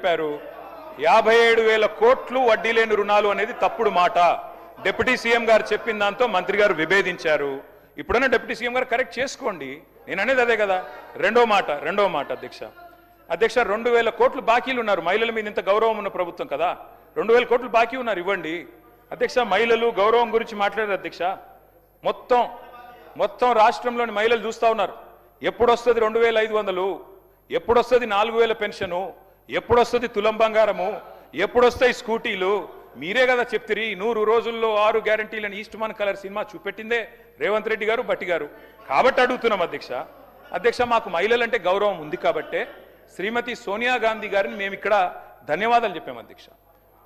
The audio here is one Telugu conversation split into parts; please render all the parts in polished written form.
చెప్పారు 57,000 కోట్లు వడ్డీ లేని రుణాలు అనేది తప్పుడు మాట. డిప్యూటీ సీఎం గారు చెప్పిన దాంతో మంత్రి గారు విభేదించారు. ఇప్పుడైనా డిప్యూటీ సీఎం గారు కరెక్ట్ చేసుకోండి. నేను అనేది అదే కదా. రెండో మాట అధ్యక్ష 2,000 కోట్లు బాకీలు ఉన్నారు. మహిళల మీద ఇంత గౌరవం ఉన్న ప్రభుత్వం కదా, 2,000 కోట్లు బాకీ ఉన్నారు, ఇవ్వండి అధ్యక్ష. మహిళలు గౌరవం గురించి మాట్లాడారు అధ్యక్ష. మొత్తం రాష్ట్రంలోని మహిళలు చూస్తూ ఉన్నారు. ఎప్పుడొస్తుంది 2,500, ఎప్పుడొస్తుంది 4,000 పెన్షను, ఎప్పుడొస్తుంది తులం బంగారము, ఎప్పుడొస్తాయి స్కూటీలు? మీరే కదా చెప్తిరి 100 రోజుల్లో 6 గ్యారంటీలను east Mann colour cinema చూపెట్టిందే Revanth Reddy గారు, భట్టి గారు. కాబట్టి అడుగుతున్నాం అధ్యక్ష మాకు మహిళలంటే గౌరవం ఉంది కాబట్టే శ్రీమతి సోనియా గాంధీ గారిని మేము ఇక్కడ ధన్యవాదాలు చెప్పాము అధ్యక్ష.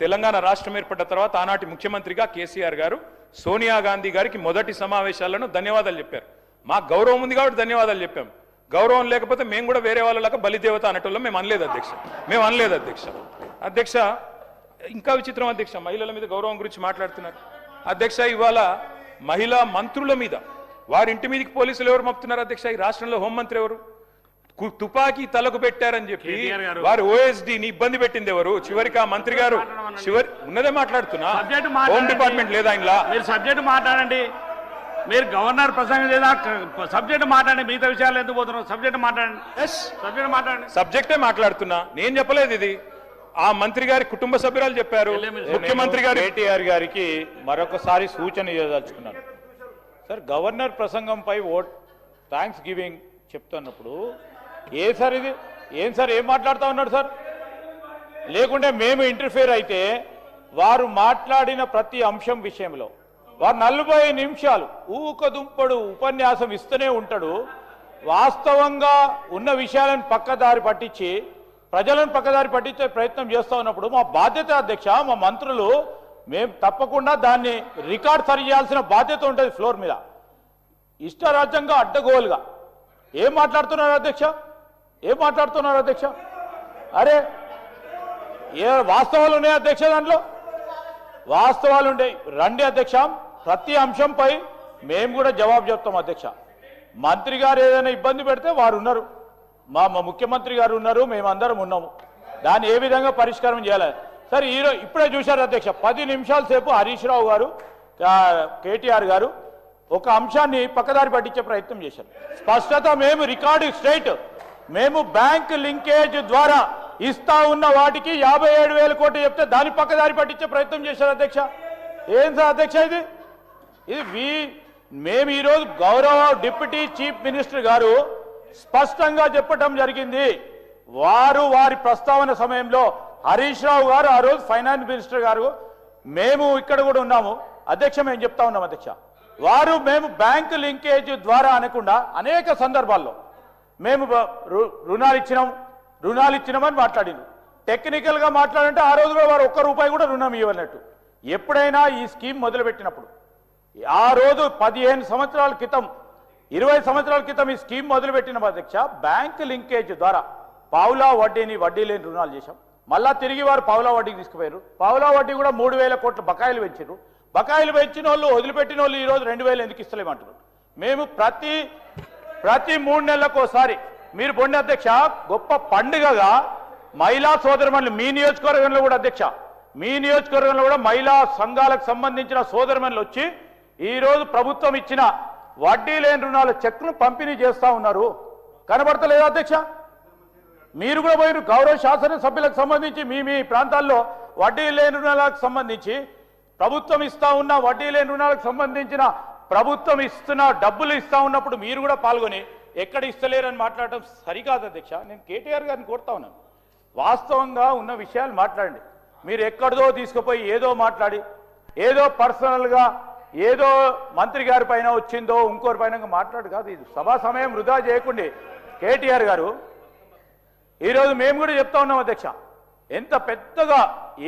తెలంగాణ రాష్ట్రం ఏర్పడ్డ తర్వాత ఆనాటి ముఖ్యమంత్రిగా కేసీఆర్ గారు సోనియా గాంధీ గారికి మొదటి సమావేశాలను ధన్యవాదాలు చెప్పారు. మాకు గౌరవం ఉంది కాబట్టి ధన్యవాదాలు చెప్పాం. గౌరవం లేకపోతే మేము కూడా వేరే వాళ్ళలాగా బలిదేవత అనేటోళ్ళం మేము అనలేదు అధ్యక్ష. ఇంకా విచిత్రం అధ్యక్ష, మహిళల మీద గౌరవం గురించి మాట్లాడుతున్నారు అధ్యక్ష. ఇవాళ మహిళా మంత్రుల మీద వారి ఇంటి మీదకి పోలీసులు ఎవరు మప్పుతున్నారు అధ్యక్ష? ఈ రాష్ట్రంలో హోంమంత్రి ఎవరు? తుపాకీ తలకు పెట్టారని చెప్పి వారి ఓఎస్డీని ఇబ్బంది పెట్టింది ఎవరు? చివరికి ఆ మంత్రి గారు ఉన్నదే మాట్లాడుతున్నా, హోమ్ డిపార్ట్మెంట్ లేదా ఇంట్లో? మీరు సబ్జెక్ట్ మాట్లాడండి, మీరు గవర్నర్ ప్రసంగం లేదా సబ్జెక్ట్ మాట్లాడండి. మిగతా విషయాలు ఎందుకు పోతున్నారు? సబ్జెక్ట్ మాట్లాడండి. సబ్జెక్టే మాట్లాడుతున్నా, నేను చెప్పలేదు ఇది. ఆ మంత్రి గారి కుటుంబ సభ్యురాలు చెప్పారు. ముఖ్యమంత్రి గారు కేటీఆర్ గారికి మరొకసారి సూచన ఇవ్వదలుచుకున్నాను సార్. గవర్నర్ ప్రసంగంపై థ్యాంక్స్ గివింగ్ చెప్తున్నప్పుడు ఏం సార్ ఏం మాట్లాడుతూ ఉన్నాడు సార్? లేకుంటే మేము ఇంటర్ఫియర్ అయితే వారు మాట్లాడిన ప్రతి అంశం విషయంలో వారు 40 నిమిషాలు ఊకదుంపడు ఉపన్యాసం ఇస్తూనే ఉంటాడు. వాస్తవంగా ఉన్న విషయాలను పక్కదారి పట్టించి ప్రజలను పక్కదారి పట్టించే ప్రయత్నం చేస్తూ ఉన్నప్పుడు మా బాధ్యత అధ్యక్ష, మా మంత్రులు మేము తప్పకుండా దాన్ని రికార్డ్ సరి చేయాల్సిన బాధ్యత ఉంటుంది. ఫ్లోర్ మీద ఇష్టరాజ్యంగా అడ్డగోలుగా ఏం మాట్లాడుతున్నారు అధ్యక్ష? అరే ఏ వాస్తవాలు ఉన్నాయి అధ్యక్ష? దాంట్లో వాస్తవాలు ఉండే రండి అధ్యక్ష. ప్రతి అంశంపై మేము కూడా జవాబు చెప్తాం అధ్యక్ష. మంత్రి గారు ఏదైనా ఇబ్బంది పెడితే వారు ఉన్నారు, మా ముఖ్యమంత్రి గారు ఉన్నారు, మేమందరం ఉన్నాము. దాన్ని ఏ విధంగా పరిష్కారం చేయాలి సరే. ఇప్పుడే చూశారు అధ్యక్ష, 10 నిమిషాల సేపు హరీష్ రావు గారు కేటీఆర్ గారు ఒక అంశాన్ని పక్కదారి పట్టించే ప్రయత్నం చేశారు. స్పష్టత మేము రికార్డు స్ట్రైట్ మేము బ్యాంక్ లింకేజ్ ద్వారా ఇస్తా ఉన్న వాటికి 57,000 కోట్లు చెప్తే దాన్ని పక్కదారి పట్టించే ప్రయత్నం చేశారు అధ్యక్ష. ఏం సార్ అధ్యక్ష ఇది? మేము ఈరోజు గౌరవ డిప్యూటీ చీఫ్ మినిస్టర్ గారు స్పష్టంగా చెప్పడం జరిగింది. వారి ప్రస్తావన సమయంలో హరీష్ రావు గారు, ఆ రోజు ఫైనాన్స్ మినిస్టర్ గారు, మేము ఇక్కడ కూడా ఉన్నాము అధ్యక్ష. మేము చెప్తా ఉన్నాం అధ్యక్ష, మేము బ్యాంక్ లింకేజ్ ద్వారా అనకుండా అనేక సందర్భాల్లో మేము రుణాలు ఇచ్చినామని మాట్లాడింది. టెక్నికల్గా మాట్లాడంటే ఆ రోజు కూడా వారు ₹1 కూడా రుణం ఇవ్వనట్టు. ఎప్పుడైనా ఈ స్కీమ్ మొదలుపెట్టినప్పుడు ఆ రోజు 15 సంవత్సరాల క్రితం 20 సంవత్సరాల క్రితం ఈ స్కీమ్ మొదలుపెట్టిన అధ్యక్ష, బ్యాంక్ లింకేజ్ ద్వారా పావులా వడ్డీ లేని రుణాలు చేశాం. మళ్ళా తిరిగి వారు పావులా వడ్డీకి తీసుకుపోయారు. పావులా వడ్డీ కూడా 3,000 కోట్ల బకాయిలు పెంచారు. బకాయిలు పెంచిన వాళ్ళు వదిలిపెట్టిన వాళ్ళు ఈరోజు 2,000 ఎందుకు ఇస్తలేమంటారు? మేము ప్రతి 3 నెలలకోసారి మీరు పొండి అధ్యక్ష, గొప్ప పండుగగా మహిళా సోదరుమణులు మీ నియోజకవర్గంలో కూడా అధ్యక్ష, మీ నియోజకవర్గంలో కూడా మహిళా సంఘాలకు సంబంధించిన సోదరుమణులు వచ్చి ఈరోజు ప్రభుత్వం ఇచ్చిన వడ్డీ లేని రుణాల చెక్ను పంపిణీ చేస్తూ ఉన్నారు. కనబడతలేదా అధ్యక్ష? మీరు కూడా పోయిన గౌరవ శాసనసభ్యులకు సంబంధించి మీ ప్రాంతాల్లో వడ్డీ లేని రుణాలకు సంబంధించి ప్రభుత్వం ఇస్తా ఉన్న వడ్డీ లేని రుణాలకు సంబంధించిన ప్రభుత్వం ఇస్తున్న డబ్బులు ఇస్తా ఉన్నప్పుడు మీరు కూడా పాల్గొని ఎక్కడ ఇస్తలేరని మాట్లాడటం సరికాదు అధ్యక్ష. నేను కేటీఆర్ గారిని కోరుతా ఉన్నాను, వాస్తవంగా ఉన్న విషయాలు మాట్లాడండి. మీరు ఎక్కడిదో తీసుకుపోయి ఏదో మాట్లాడి ఏదో పర్సనల్గా ఏదో మంత్రి గారి పైన వచ్చిందో ఇంకోరి పైన మాట్లాడు కాదు. ఇది సభా సమయం వృధా చేయకుండా కేటీఆర్ గారు, ఈరోజు మేము కూడా చెప్తా ఉన్నాం అధ్యక్ష, ఎంత పెద్దగా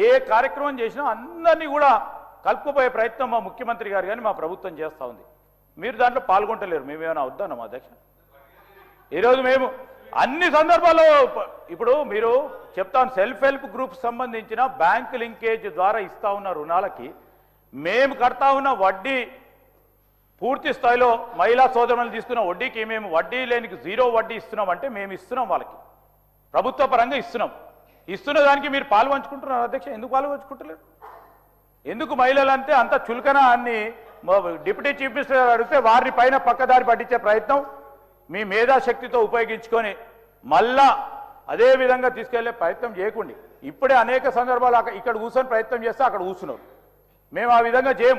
ఏ కార్యక్రమం చేసినా అందరినీ కూడా కలుపుకుపోయే ప్రయత్నం మా ముఖ్యమంత్రి గారు కానీ మా ప్రభుత్వం చేస్తూ ఉంది. మీరు దాంట్లో పాల్గొంటలేరు. మేమేమైనా వద్దాం అధ్యక్ష? ఈరోజు మేము అన్ని సందర్భాల్లో ఇప్పుడు మీరు చెప్తాను, సెల్ఫ్ హెల్ప్ గ్రూప్ సంబంధించిన బ్యాంక్ లింకేజ్ ద్వారా ఇస్తా ఉన్న రుణాలకి మేము కడతా ఉన్న వడ్డీ పూర్తి స్థాయిలో మహిళా సోదరులను తీసుకున్న వడ్డీకి మేము వడ్డీ లేనికి 0 వడ్డీ ఇస్తున్నాం అంటే మేము ఇస్తున్నాం, వాళ్ళకి ప్రభుత్వ పరంగా ఇస్తున్నాం. ఇస్తున్న దానికి మీరు పాలు పంచుకుంటున్నారు అధ్యక్ష. ఎందుకు పాలు పంచుకుంటలేరు? ఎందుకు మహిళలంటే అంత చులకన అని డిప్యూటీ చీఫ్ మినిస్టర్ గారు అడిగితే వారిని పైన పక్కదారి పట్టించే ప్రయత్నం మీ మేధాశక్తితో ఉపయోగించుకొని మళ్ళా అదే విధంగా తీసుకెళ్లే ప్రయత్నం చేయకండి. ఇప్పుడే అనేక సందర్భాలు ఇక్కడ కూర్చొని ప్రయత్నం చేస్తే అక్కడ కూర్చున్నారు. మేము ఆ విధంగా చేయం.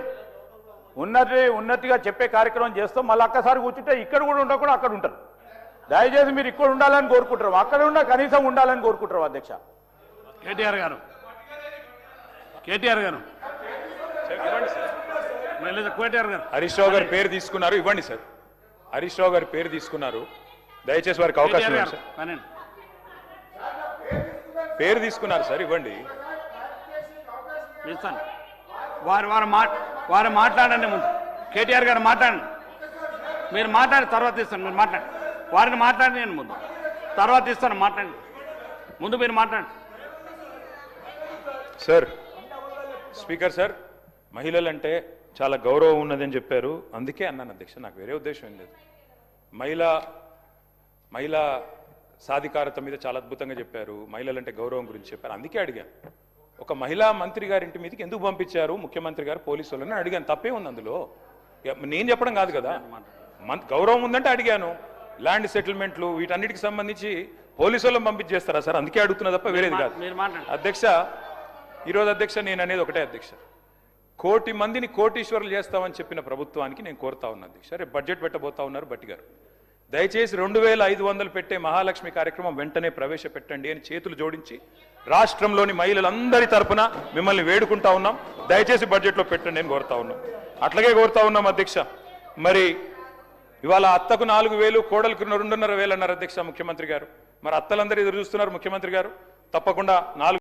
ఉన్నతిగా చెప్పే కార్యక్రమం చేస్తాం. మళ్ళీ ఒక్కసారి కూర్చుంటే ఇక్కడ కూడా ఉండకుండా అక్కడ ఉంటారు. దయచేసి మీరు ఇక్కడ ఉండాలని కోరుకుంటారు, అక్కడ ఉన్న కనీసం ఉండాలని కోరుకుంటారు అధ్యక్ష. కేటీఆర్ గారు ఇవ్వండి సార్. కేటీఆర్ గారు హరీష్ రావు గారి పేరు తీసుకున్నారు, ఇవ్వండి సార్. హరీష్ రావు గారి పేరు తీసుకున్నారు, దయచేసి వారికి అవకాశం ఇవ్వండి సార్. కానండి. పేరు తీసుకున్నారు సార్, ఇవ్వండి. ఇస్తాను. వారు మాట్లాడండి ముందు. కేటీఆర్ గారు మాట్లాడండి. మీరు మాట్లాడి తర్వాత ఇస్తాను. మీరు మాట్లాడండి. వారిని మాట్లాడి నేను ముందు తర్వాత ఇస్తాను. మాట్లాడండి. ముందు మీరు మాట్లాడండి. సార్, స్పీకర్ సార్, మహిళలంటే చాలా గౌరవం ఉన్నదని చెప్పారు, అందుకే అన్నాను అధ్యక్ష. నాకు వేరే ఉద్దేశం ఏం లేదు. మహిళా సాధికారత మీద చాలా అద్భుతంగా చెప్పారు, మహిళలంటే గౌరవం గురించి చెప్పారు, అందుకే అడిగాను. ఒక మహిళా మంత్రి గారింటి మీదకి ఎందుకు పంపించారు ముఖ్యమంత్రి గారు పోలీసు వాళ్ళని అడిగాను. తప్పే ఉంది అందులో. నేను చెప్పడం కాదు కదా, గౌరవం ఉందంటే అడిగాను. ల్యాండ్ సెటిల్మెంట్లు వీటన్నిటికి సంబంధించి పోలీసు వాళ్ళని పంపించేస్తారా సార్? అందుకే అడుగుతున్నా తప్ప వేరేది కాదు అధ్యక్ష. ఈరోజు అధ్యక్ష నేను అనేది ఒకటే అధ్యక్ష, 1 కోటి మందిని కోటీశ్వరులు చేస్తామని చెప్పిన ప్రభుత్వానికి నేను కోరుతా ఉన్నా అధ్యక్ష. రేపు బడ్జెట్ పెట్టబోతా ఉన్నారు భట్టి గారు, దయచేసి 2500 పెట్టే మహాలక్ష్మి కార్యక్రమం వెంటనే ప్రవేశపెట్టండి అని చేతులు జోడించి రాష్ట్రంలోని మహిళలందరి తరపున మిమ్మల్ని వేడుకుంటా ఉన్నాం. దయచేసి బడ్జెట్లో పెట్టండి అని కోరుతా ఉన్నాం. అట్లాగే కోరుతా ఉన్నాం అధ్యక్ష. మరి ఇవాళ అత్తకు 4000, కోడలకు 2,500 అన్నారు అధ్యక్ష ముఖ్యమంత్రి గారు. మరి అత్తలందరూ ఎదురు చూస్తున్నారు ముఖ్యమంత్రి గారు. తప్పకుండా 4